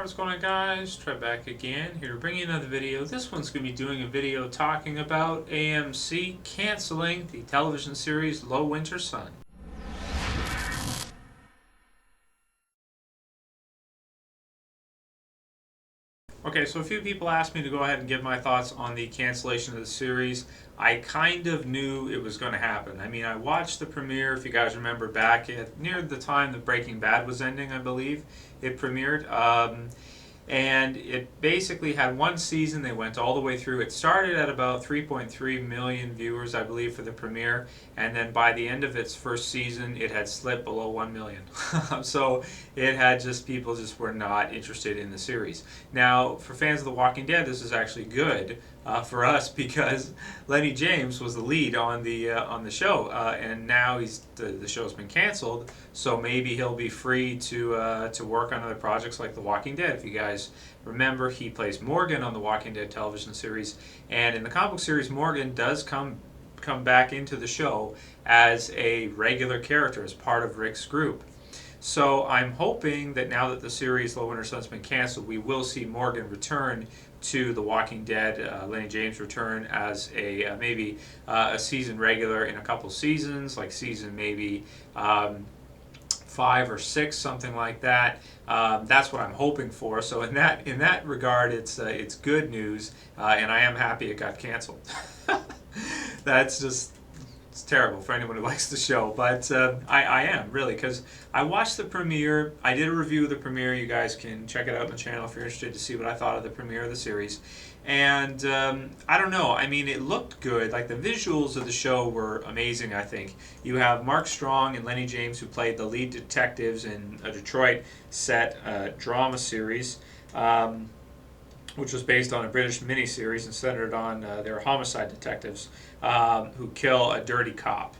Alright, what's going on, guys? Try back again, here to bring you another video. This one's going to be doing a video talking about AMC canceling the television series Low Winter Sun. Okay, so a few people asked me to go ahead and give my thoughts on the cancellation of the series. I kind of knew it was going to happen. I mean, I watched the premiere, if you guys remember, back at near the time that Breaking Bad was ending, I believe. It premiered. And it basically had one season. They went all the way through. It started at about 3.3 million viewers, I believe, for the premiere, and then by the end of its first season, it had slipped below 1 million. So it had just, people just were not interested in the series. Now, for fans of The Walking Dead, this is actually good for us, because Lennie James was the lead on the show, and now the show's been canceled. So maybe he'll be free to work on other projects like The Walking Dead. If you guys remember, he plays Morgan on The Walking Dead television series, and in the comic book series, Morgan does come back into the show as a regular character, as part of Rick's group. So I'm hoping that now that the series Low Winter Sun's been canceled, we will see Morgan return to The Walking Dead, Lennie James return as a maybe a season regular in a couple seasons, like season maybe 5 or 6, something like that. That's what I'm hoping for. So in that regard, it's good news, and I am happy it got canceled. That's just, it's terrible for anyone who likes the show, but I am, really, because I watched the premiere. I did a review of the premiere. You guys can check it out on the channel if you're interested to see what I thought of the premiere of the series. And I don't know, I mean, it looked good. Like, the visuals of the show were amazing, I think. You have Mark Strong and Lennie James, who played the lead detectives in a Detroit set drama series, which was based on a British miniseries and centered on their homicide detectives who kill a dirty cop.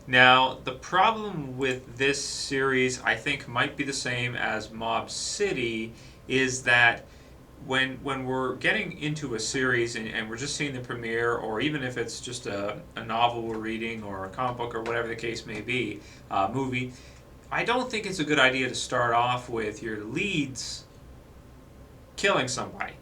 Now, the problem with this series, I think, might be the same as Mob City, is that when we're getting into a series and we're just seeing the premiere, or even if it's just a novel we're reading, or a comic book, or whatever the case may be, movie, I don't think it's a good idea to start off with your leads killing somebody,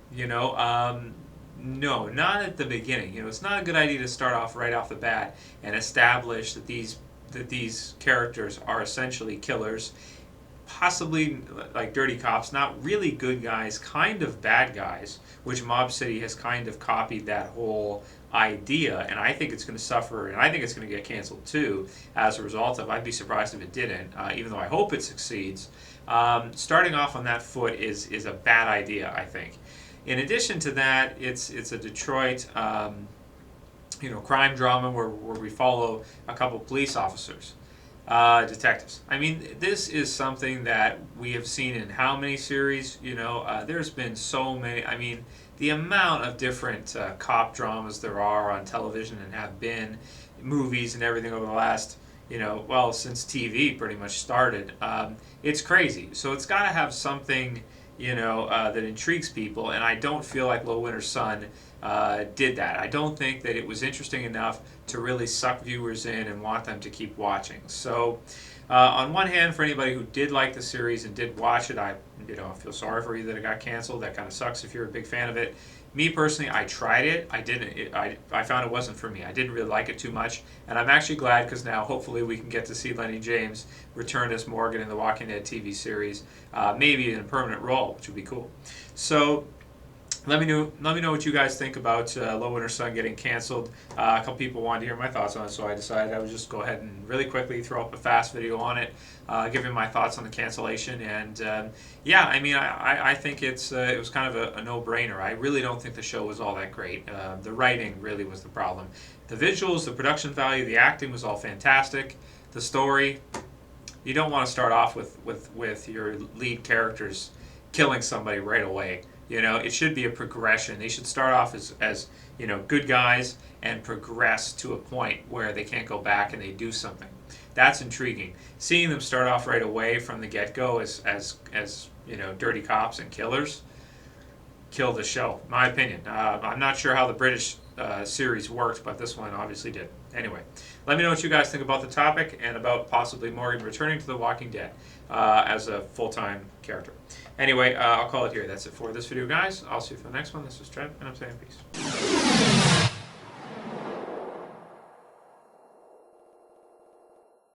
no, not at the beginning. It's not a good idea to start off right off the bat and establish that these characters are essentially killers, possibly like dirty cops, not really good guys, kind of bad guys, which Mob City has kind of copied that whole idea, and I think it's going to suffer, and I think it's going to get canceled too as a result of. I'd be surprised if it didn't, even though I hope it succeeds. Starting off on that foot is a bad idea, I think. In addition to that, it's a Detroit crime drama where we follow a couple police officers, detectives. I mean, this is something that we have seen in how many series? There's been so many. I mean, the amount of different cop dramas there are on television, and have been movies and everything over the last, since TV pretty much started. It's crazy. So it's got to have something, that intrigues people, and I don't feel like Low Winter Sun did that. I don't think that it was interesting enough to really suck viewers in and want them to keep watching. So on one hand, for anybody who did like the series and did watch it, I feel sorry for you that it got canceled. That kind of sucks if you're a big fan of it. Me personally, I tried it. I didn't. I found it wasn't for me. I didn't really like it too much, and I'm actually glad, because now hopefully we can get to see Lennie James return as Morgan in the Walking Dead TV series, maybe in a permanent role, which would be cool. So let me know what you guys think about Low Winter Sun getting canceled. A couple people wanted to hear my thoughts on it, so I decided I would just go ahead and really quickly throw up a fast video on it, giving my thoughts on the cancellation. And yeah, I mean, I think it was kind of a no-brainer. I really don't think the show was all that great. The writing really was the problem. The visuals, the production value, the acting was all fantastic. The story, you don't want to start off with your lead characters killing somebody right away. It should be a progression. They should start off as good guys and progress to a point where they can't go back and they do something. That's intriguing. Seeing them start off right away from the get-go as dirty cops and killers, kill the show, in my opinion. I'm not sure how the British series worked, but this one obviously did. Anyway, let me know what you guys think about the topic and about possibly Morgan returning to The Walking Dead as a full-time character. Anyway, I'll call it here. That's it for this video, guys. I'll see you for the next one. This is Trev, and I'm saying peace.